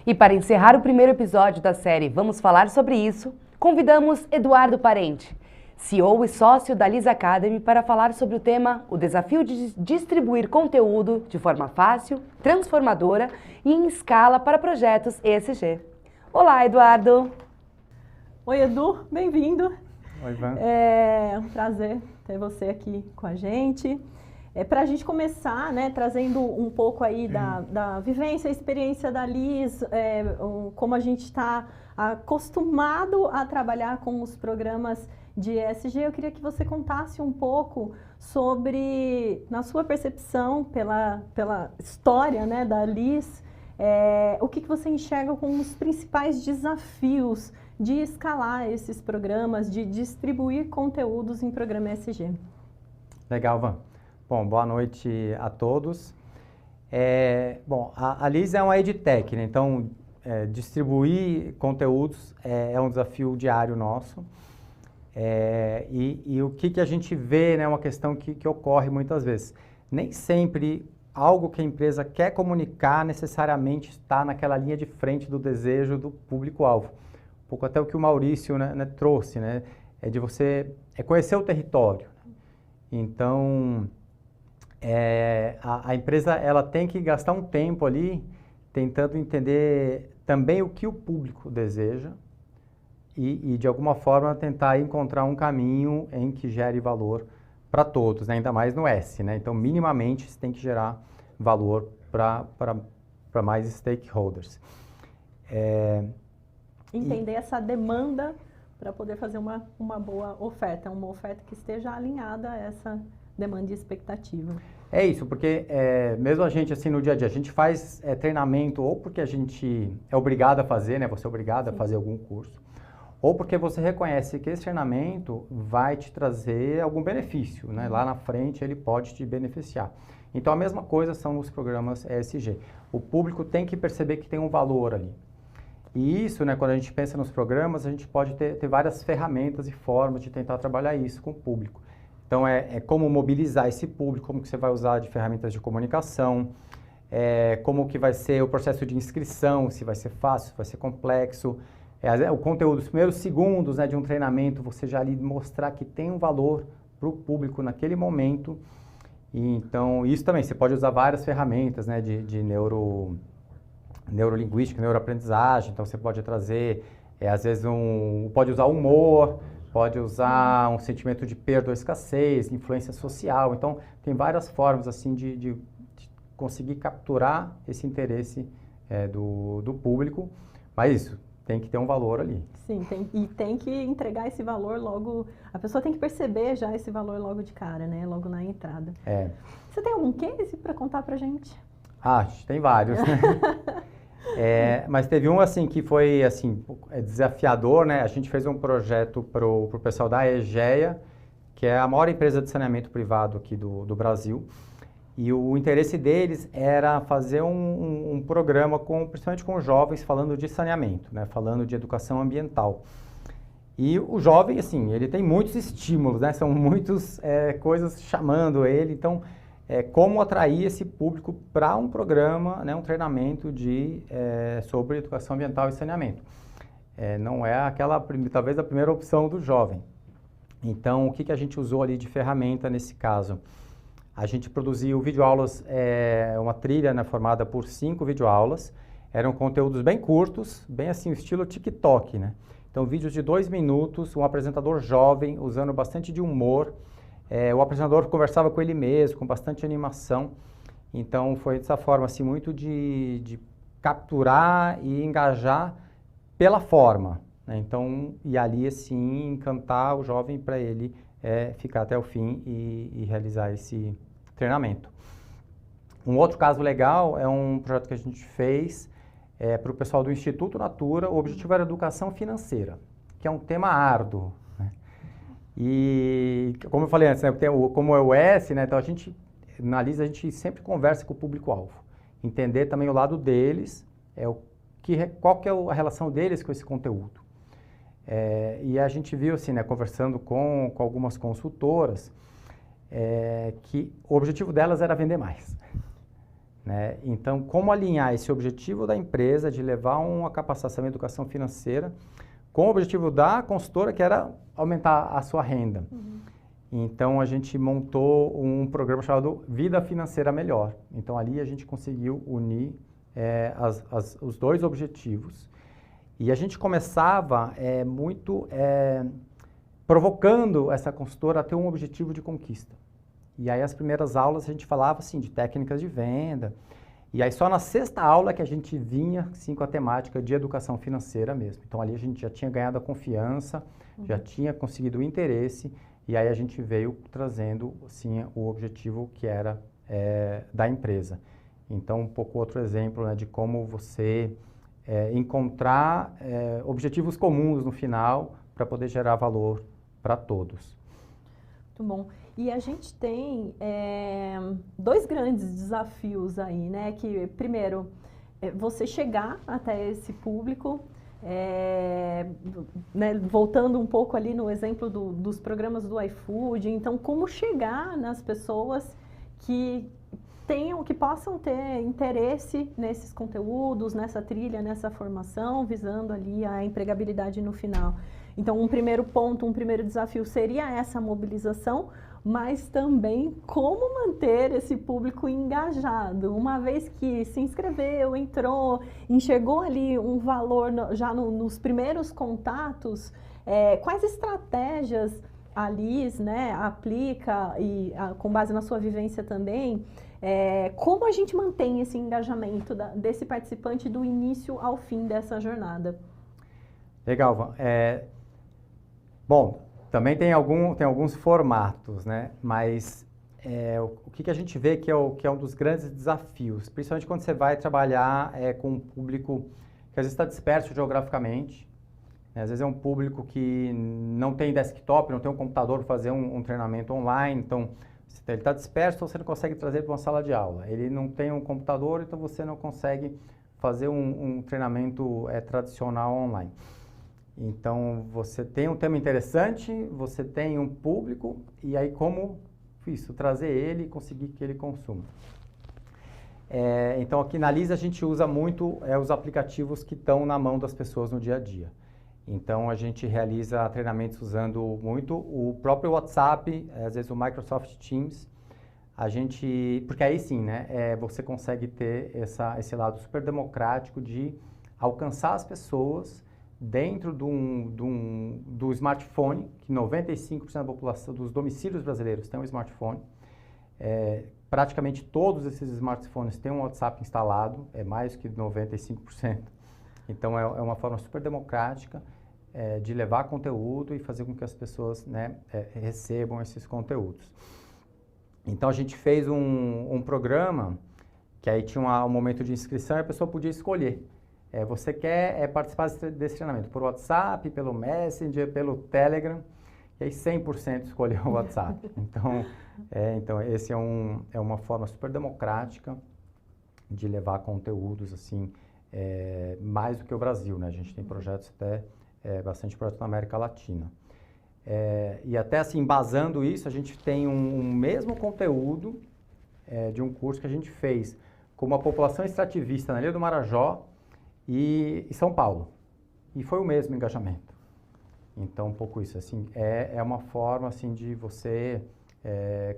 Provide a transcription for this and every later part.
E para encerrar o primeiro episódio da série Vamos Falar Sobre Isso, convidamos Eduardo Parente, CEO e sócio da Liz Academy, para falar sobre o tema O Desafio de Distribuir Conteúdo de forma fácil, transformadora e em escala para projetos ESG. Olá, Eduardo! Oi, Edu, bem-vindo. Oi, Ivan. É um prazer ter você aqui com a gente. Para a gente começar, né, trazendo um pouco aí da vivência, a experiência da Liz, como a gente está acostumado a trabalhar com os programas de ESG, eu queria que você contasse um pouco sobre, na sua percepção, pela história, né, da Liz, o que você enxerga como os principais desafios de escalar esses programas, de distribuir conteúdos em programa ESG. Legal, Van. Bom, boa noite a todos. A Liz é uma EdTech, né? Então, distribuir conteúdos é um desafio diário nosso. E o que a gente vê, né, é uma questão que ocorre muitas vezes. Nem sempre algo que a empresa quer comunicar necessariamente está naquela linha de frente do desejo do público-alvo. Um pouco até o que o Maurício, né, trouxe, né? De você conhecer o território. Então, a empresa ela tem que gastar um tempo ali tentando entender também o que o público deseja e de alguma forma tentar encontrar um caminho em que gere valor para todos, né? Ainda mais no S, né? Então, minimamente, você tem que gerar valor para mais stakeholders. Entender essa demanda para poder fazer uma boa oferta, uma oferta que esteja alinhada a essa demanda e expectativa. É isso, porque mesmo a gente assim no dia a dia, a gente faz treinamento ou porque a gente é obrigado a fazer, né? Você é obrigado a fazer algum curso, ou porque você reconhece que esse treinamento vai te trazer algum benefício, né? Lá na frente ele pode te beneficiar. Então a mesma coisa são os programas ESG. O público tem que perceber que tem um valor ali. E isso, né, quando a gente pensa nos programas, a gente pode ter várias ferramentas e formas de tentar trabalhar isso com o público. Então, como mobilizar esse público, como que você vai usar de ferramentas de comunicação, como que vai ser o processo de inscrição, se vai ser fácil, se vai ser complexo. O conteúdo, os primeiros segundos, né, de um treinamento, você já ali mostrar que tem um valor para o público naquele momento. E, então, isso também, você pode usar várias ferramentas, né, de neurolinguística, neuroaprendizagem, então você pode trazer, às vezes, pode usar humor, pode usar um sentimento de perda ou escassez, influência social, então tem várias formas assim de conseguir capturar esse interesse do público, mas isso, tem que ter um valor ali. Sim, tem que entregar esse valor logo, a pessoa tem que perceber já esse valor logo de cara, né, logo na entrada. Você tem algum case para contar pra gente? Tem vários, né? Mas teve um assim que foi assim desafiador, né? A gente fez um projeto pro pessoal da Egea, que é a maior empresa de saneamento privado aqui do Brasil, e o interesse deles era fazer um programa principalmente com jovens falando de saneamento, né? Falando de educação ambiental. E o jovem, assim, ele tem muitos estímulos, né? São muitas coisas chamando ele, então como atrair esse público para um programa, né, um treinamento sobre educação ambiental e saneamento. Não é talvez a primeira opção do jovem. Então, o que a gente usou ali de ferramenta nesse caso? A gente produziu videoaulas, uma trilha, né, formada por 5 videoaulas. Eram conteúdos bem curtos, bem assim, estilo TikTok, né? Então, vídeos de 2 minutos, um apresentador jovem, usando bastante de humor. O apresentador conversava com ele mesmo, com bastante animação. Então, foi dessa forma, assim, muito de capturar e engajar pela forma, né? Então, e ali, assim, encantar o jovem para ele ficar até o fim e realizar esse treinamento. Um outro caso legal é um projeto que a gente fez para o pessoal do Instituto Natura. O objetivo era educação financeira, que é um tema árduo. E, como eu falei antes, né, como é o S, né, então na Liz a gente sempre conversa com o público-alvo. Entender também o lado deles, qual que é a relação deles com esse conteúdo. E a gente viu, assim, né, conversando com algumas consultoras, que o objetivo delas era vender mais. né? Então, como alinhar esse objetivo da empresa de levar uma capacitação em educação financeira com o objetivo da consultora, que era aumentar a sua renda. Então, a gente montou um programa chamado Vida Financeira Melhor. Então, ali a gente conseguiu unir os dois objetivos. E a gente começava muito provocando essa consultora a ter um objetivo de conquista. E aí, as primeiras aulas, a gente falava, assim, de técnicas de venda. E aí, só na sexta aula que a gente vinha, assim, com a temática de educação financeira mesmo. Então, ali a gente já tinha ganhado a confiança, já tinha conseguido o interesse, e aí a gente veio trazendo, assim, o objetivo que era da empresa. Então, um pouco outro exemplo, né, de como você encontrar objetivos comuns no final para poder gerar valor para todos. Muito bom. E a gente tem dois grandes desafios aí, né? Que, primeiro, você chegar até esse público, né? Voltando um pouco ali no exemplo dos programas do iFood. Então, como chegar nas pessoas que possam ter interesse nesses conteúdos, nessa trilha, nessa formação, visando ali a empregabilidade no final. Então, um primeiro ponto, um primeiro desafio seria essa mobilização, mas também como manter esse público engajado. Uma vez que se inscreveu, entrou, enxergou ali um valor já nos primeiros contatos, quais estratégias a Liz, né, aplica, e com base na sua vivência também, como a gente mantém esse engajamento desse participante do início ao fim dessa jornada? Legal, Van. Bom, também tem alguns formatos, né? Mas o que a gente vê que é um dos grandes desafios, principalmente quando você vai trabalhar com um público que às vezes está disperso geograficamente, né? Às vezes é um público que não tem desktop, não tem um computador para fazer um treinamento online, então ele está disperso, então você não consegue trazer para uma sala de aula. Ele não tem um computador, então você não consegue fazer um treinamento tradicional online. Então, você tem um tema interessante, você tem um público, e aí como isso, trazer ele e conseguir que ele consuma. Então, aqui na Liz a gente usa muito os aplicativos que estão na mão das pessoas no dia a dia. Então, a gente realiza treinamentos usando muito o próprio WhatsApp, às vezes o Microsoft Teams. Porque aí sim, né, você consegue ter esse lado super democrático de alcançar as pessoas dentro do smartphone, que 95% da população dos domicílios brasileiros tem um smartphone. Praticamente todos esses smartphones têm um WhatsApp instalado, mais que 95%. Então, é uma forma super democrática de levar conteúdo e fazer com que as pessoas, né, recebam esses conteúdos. Então, a gente fez um programa que aí tinha um momento de inscrição e a pessoa podia escolher. Você quer participar desse treinamento por WhatsApp, pelo Messenger, pelo Telegram, e aí 100% escolheu o WhatsApp. Então esse é uma forma super democrática de levar conteúdos, assim, mais do que o Brasil, né? A gente tem projetos bastante projetos na América Latina. E até assim, embasando isso, a gente tem um mesmo conteúdo de um curso que a gente fez com uma população extrativista na Ilha do Marajó, e São Paulo. E foi o mesmo engajamento. Então, um pouco isso, assim, é uma forma, assim, de você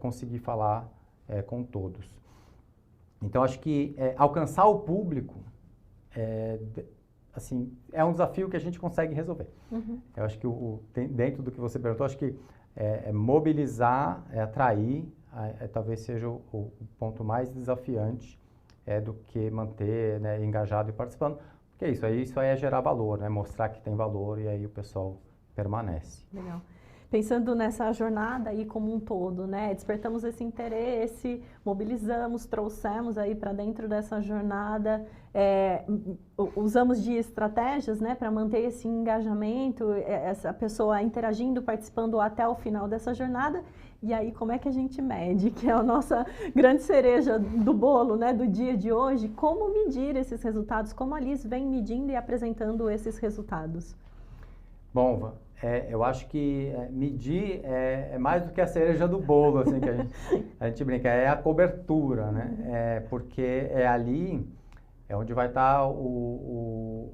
conseguir falar com todos. Então, acho que alcançar o público, assim, é um desafio que a gente consegue resolver. Eu acho que dentro do que você perguntou, acho que mobilizar, atrair, talvez seja o ponto mais desafiante do que manter, né, engajado e participando. Porque isso aí é gerar valor, né? Mostrar que tem valor e aí o pessoal permanece. Legal. Pensando nessa jornada aí como um todo, né? Despertamos esse interesse, mobilizamos, trouxemos aí para dentro dessa jornada, usamos de estratégias, né, para manter esse engajamento, essa pessoa interagindo, participando até o final dessa jornada. E aí, como é que a gente mede? Que é a nossa grande cereja do bolo, né, do dia de hoje. Como medir esses resultados? Como a Liz vem medindo e apresentando esses resultados? Bom, eu acho que medir é mais do que a cereja do bolo, assim, que a gente brinca, é a cobertura, né? Porque é ali onde vai estar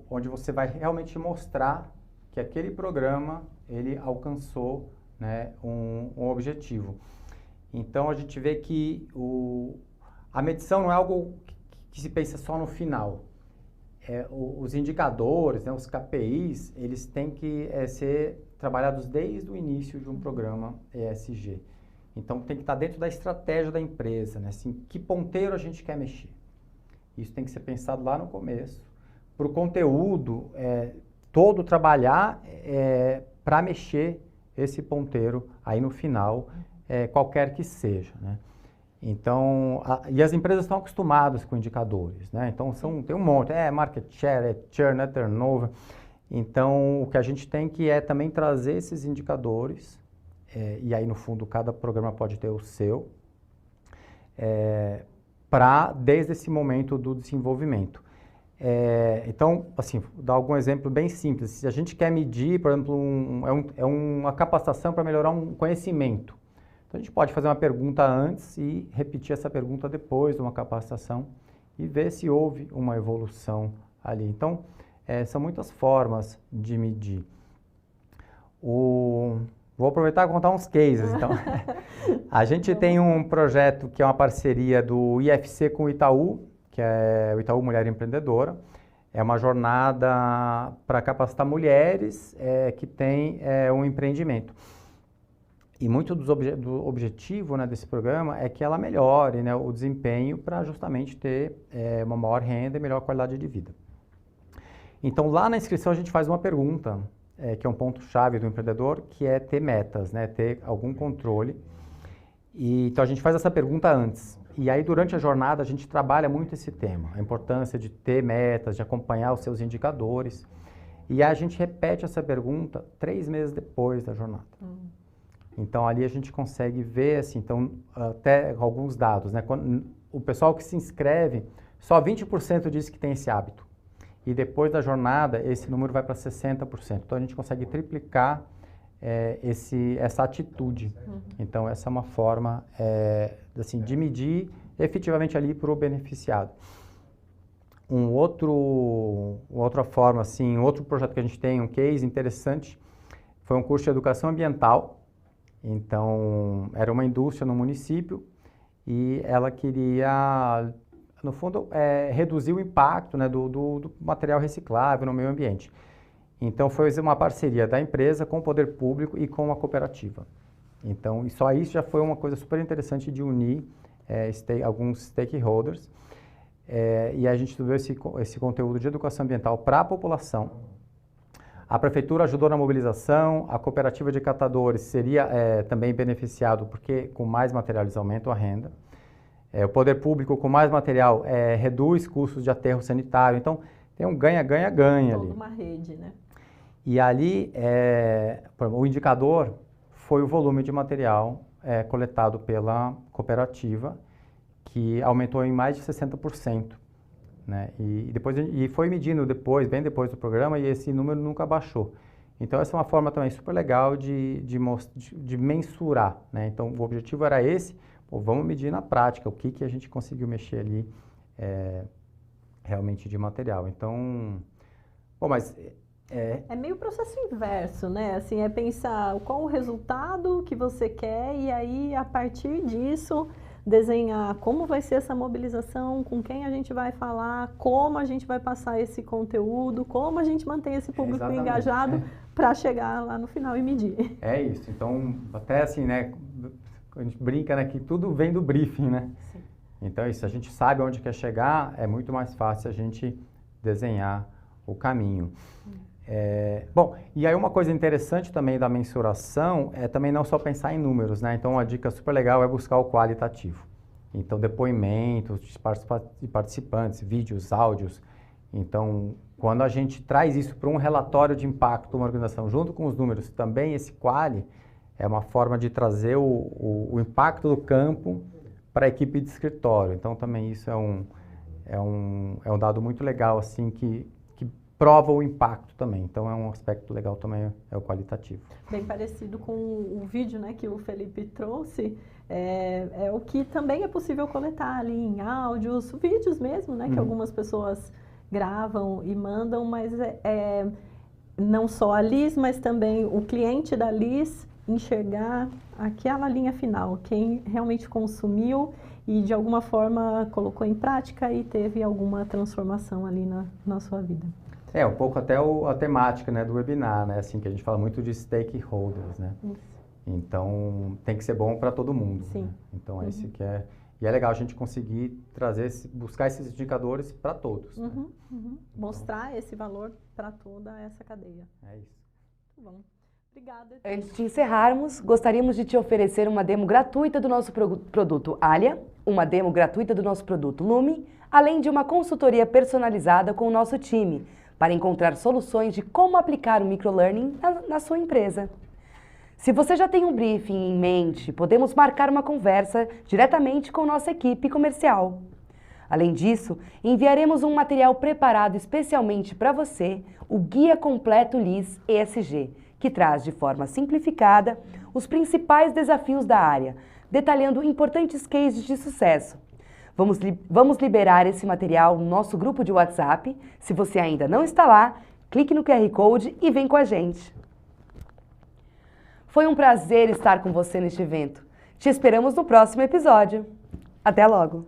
onde você vai realmente mostrar que aquele programa, ele alcançou, né, um objetivo. Então, a gente vê que a medição não é algo que se pensa só no final. Os indicadores, né, os KPIs, eles têm que ser trabalhados desde o início de um programa ESG. Então, tem que estar dentro da estratégia da empresa, né? Assim, que ponteiro a gente quer mexer. Isso tem que ser pensado lá no começo. Para o conteúdo todo trabalhar para mexer esse ponteiro aí no final, qualquer que seja, né? Então, e as empresas estão acostumadas com indicadores, né? Então, tem um monte, market share, churn, turnover. Então, o que a gente tem que também trazer esses indicadores, e aí, no fundo, cada programa pode ter o seu, desde esse momento do desenvolvimento. Então, assim, vou dar algum exemplo bem simples. Se a gente quer medir, por exemplo, uma capacitação para melhorar um conhecimento. Então, a gente pode fazer uma pergunta antes e repetir essa pergunta depois de uma capacitação e ver se houve uma evolução ali. Então, são muitas formas de medir. Vou aproveitar e contar uns cases. Então, a gente tem um projeto que é uma parceria do IFC com o Itaú, que é o Itaú Mulher Empreendedora. É uma jornada para capacitar mulheres que têm um empreendimento. E muito do objetivo, né, desse programa é que ela melhore, né, o desempenho para justamente ter uma maior renda e melhor qualidade de vida. Então, lá na inscrição a gente faz uma pergunta, que é um ponto-chave do empreendedor, que é ter metas, né, ter algum controle. Então, a gente faz essa pergunta antes. E aí, durante a jornada, a gente trabalha muito esse tema, a importância de ter metas, de acompanhar os seus indicadores. E aí a gente repete essa pergunta 3 meses depois da jornada. Então, ali a gente consegue ver, assim, então, até alguns dados, né? O pessoal que se inscreve, só 20% diz que tem esse hábito. E depois da jornada, esse número vai para 60%. Então, a gente consegue triplicar essa atitude. Então, essa é uma forma assim, de medir efetivamente ali para o beneficiado. Outra forma, assim, outro projeto que a gente tem, um case interessante, foi um curso de educação ambiental. Então, era uma indústria no município e ela queria, no fundo, reduzir o impacto, né, do material reciclável no meio ambiente. Então, foi uma parceria da empresa com o poder público e com a cooperativa. Então, e só isso já foi uma coisa super interessante de unir alguns stakeholders. E a gente deu esse conteúdo de educação ambiental para a população. A prefeitura ajudou na mobilização, a cooperativa de catadores seria também beneficiado porque com mais material eles aumentam a renda. O poder público com mais material reduz custos de aterro sanitário. Então, tem um ganha-ganha-ganha ali. Toda uma rede, né? E ali, o indicador foi o volume de material coletado pela cooperativa, que aumentou em mais de 60%. Né? E foi medindo bem depois do programa, e esse número nunca baixou. Então, essa é uma forma também super legal de mensurar. Né? Então, o objetivo era esse, vamos medir na prática o que a gente conseguiu mexer ali realmente de material. Então, mas... É meio processo inverso, né? Assim, é pensar qual o resultado que você quer e aí, a partir disso, desenhar como vai ser essa mobilização, com quem a gente vai falar, como a gente vai passar esse conteúdo, como a gente mantém esse público engajado para chegar lá no final e medir. É isso. Então, até assim, né? A gente brinca, né, que tudo vem do briefing, né? Sim. Então, isso, a gente sabe onde quer chegar, é muito mais fácil a gente desenhar o caminho. Bom, e aí uma coisa interessante também da mensuração é também não só pensar em números, né? Então, uma dica super legal é buscar o qualitativo. Então, depoimentos de participantes, vídeos, áudios. Então, quando a gente traz isso para um relatório de impacto de uma organização, junto com os números, também esse quali é uma forma de trazer o impacto do campo para a equipe de escritório. Então, também isso é um dado muito legal, assim, que prova o impacto também. Então, é um aspecto legal também, é o qualitativo. Bem parecido com o vídeo, né, que o Felipe trouxe, é o que também é possível coletar ali em áudios, vídeos mesmo, né, que algumas pessoas gravam e mandam, mas não só a Liz, mas também o cliente da Liz enxergar aquela linha final, quem realmente consumiu e de alguma forma colocou em prática e teve alguma transformação ali na sua vida. Um pouco até a temática, né, do webinar, né, assim, que a gente fala muito de stakeholders, né? Isso. Então, tem que ser bom para todo mundo. Sim. Né? Então, esse que é... E é legal a gente conseguir buscar esses indicadores para todos. Né? Então, mostrar esse valor para toda essa cadeia. É isso. Muito bom. Obrigada. Antes de encerrarmos, gostaríamos de te oferecer uma demo gratuita do nosso produto Alia, uma demo gratuita do nosso produto Lume, além de uma consultoria personalizada com o nosso time, para encontrar soluções de como aplicar o microlearning na sua empresa. Se você já tem um briefing em mente, podemos marcar uma conversa diretamente com nossa equipe comercial. Além disso, enviaremos um material preparado especialmente para você, o Guia Completo Liz ESG, que traz de forma simplificada os principais desafios da área, detalhando importantes cases de sucesso. Vamos liberar esse material no nosso grupo de WhatsApp. Se você ainda não está lá, clique no QR Code e vem com a gente. Foi um prazer estar com você neste evento. Te esperamos no próximo episódio. Até logo!